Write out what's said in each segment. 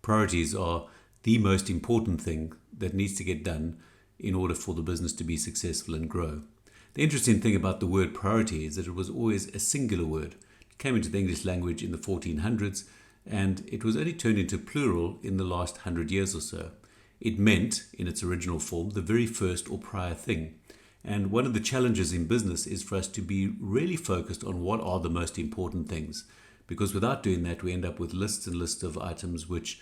priorities are the most important thing that needs to get done in order for the business to be successful and grow. The interesting thing about the word priority is that it was always a singular word. It came into the English language in the 1400s, and it was only turned into plural in the last 100 years or so. It meant, in its original form, the very first or prior thing. And one of the challenges in business is for us to be really focused on what are the most important things. Because without doing that, we end up with lists and lists of items which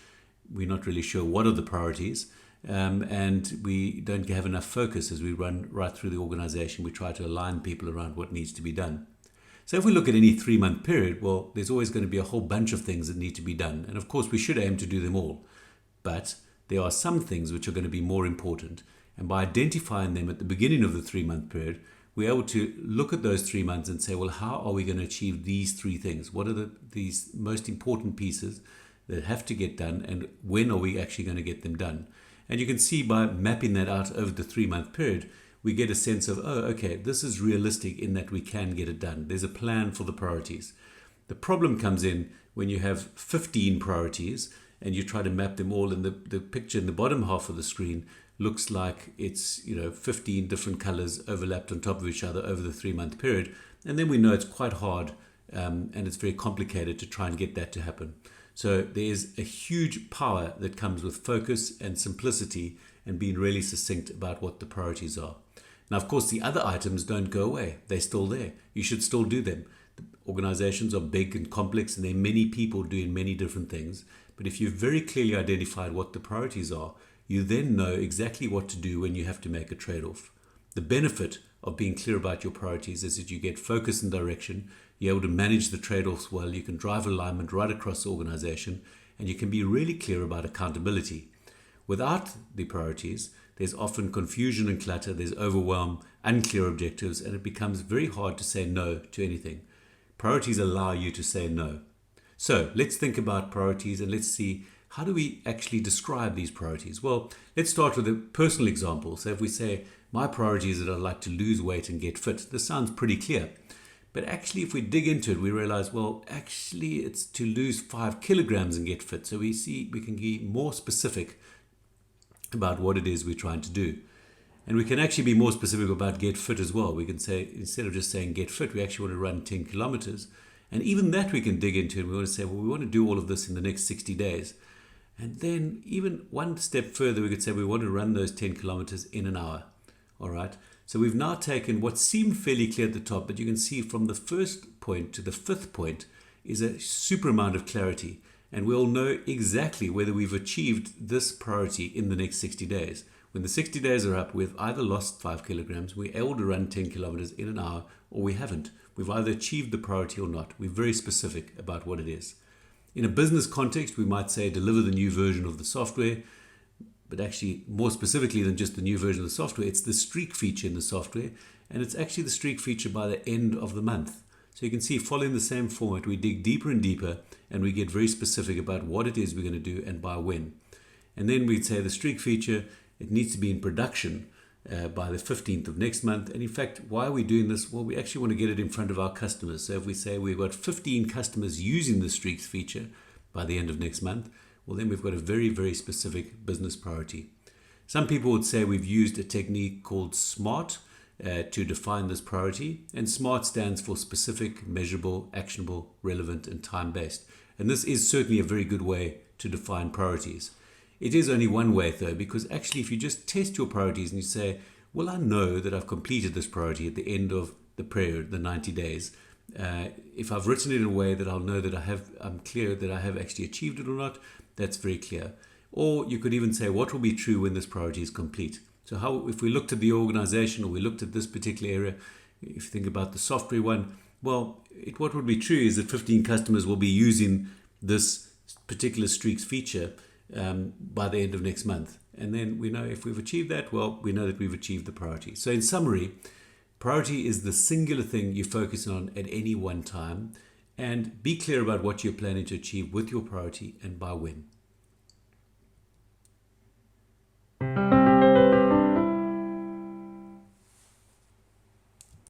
we're not really sure what are the priorities. And we don't have enough focus as we run right through the organization. We try to align people around what needs to be done. So if we look at any 3-month period, well, there's always going to be a whole bunch of things that need to be done. And of course, we should aim to do them all. But there are some things which are going to be more important. And by identifying them at the beginning of the 3-month period, we're able to look at those 3 months and say, well, how are we going to achieve these 3 things? What are these most important pieces that have to get done, and when are we actually going to get them done? And you can see by mapping that out over the 3-month period, we get a sense of, oh, okay, this is realistic in that we can get it done. There's a plan for the priorities. The problem comes in when you have 15 priorities and you try to map them all, and the picture in the bottom half of the screen looks like it's 15 different colors overlapped on top of each other over the 3-month period. And then we know it's quite hard and it's very complicated to try and get that to happen. So there is a huge power that comes with focus and simplicity and being really succinct about what the priorities are. Now, of course, the other items don't go away. They're still there. You should still do them. The organizations are big and complex, and there are many people doing many different things. But if you've very clearly identified what the priorities are, you then know exactly what to do when you have to make a trade-off. The benefit of being clear about your priorities is that you get focus and direction. You're able to manage the trade-offs well. You can drive alignment right across the organization, and you can be really clear about accountability. Without the priorities, there's often confusion and clutter, there's overwhelm, unclear objectives, and it becomes very hard to say no to anything. Priorities allow you to say no. So let's think about priorities, and let's see, how do we actually describe these priorities? Well, let's start with a personal example. So if we say, my priority is that I'd like to lose weight and get fit, this sounds pretty clear. But actually, if we dig into it, we realize, well, actually, it's to lose 5 kilograms and get fit. So we can be more specific about what it is we're trying to do. And we can actually be more specific about get fit as well. We can say, instead of just saying get fit, we actually want to run 10 kilometers. And even that we can dig into, and we want to say, well, we want to do all of this in the next 60 days. And then even one step further, we could say we want to run those 10 kilometers in an hour. All right. So we've now taken what seemed fairly clear at the top, but you can see from the first point to the 5th point is a super amount of clarity. And we'll know exactly whether we've achieved this priority in the next 60 days. When the 60 days are up, we've either lost 5 kilograms, we're able to run 10 kilometers in an hour, or we haven't. We've either achieved the priority or not. We're very specific about what it is. In a business context, we might say deliver the new version of the software, but actually more specifically than just the new version of the software, it's the streak feature in the software, and it's actually the streak feature by the end of the month. So you can see, following the same format, we dig deeper and deeper, and we get very specific about what it is we're going to do and by when. And then we'd say the streak feature, it needs to be in production by the 15th of next month. And in fact, why are we doing this? Well, we actually want to get it in front of our customers. So if we say we've got 15 customers using the streaks feature by the end of next month, well, then we've got a very, very specific business priority. Some people would say we've used a technique called SMART to define this priority. And SMART stands for specific, measurable, actionable, relevant, and time-based. And this is certainly a very good way to define priorities. It is only one way, though, because actually if you just test your priorities and you say, well, I know that I've completed this priority at the end of the period, the 90 days. If I've written it in a way that I'll know that I'm clear that I have actually achieved it or not, that's very clear. Or you could even say, what will be true when this priority is complete? So if we looked at the organization, or we looked at this particular area, if you think about the software one, well, what would be true is that 15 customers will be using this particular streaks feature by the end of next month. And then we know if we've achieved that, well, we know that we've achieved the priority. So in summary, priority is the singular thing you focus on at any one time, and be clear about what you're planning to achieve with your priority and by when.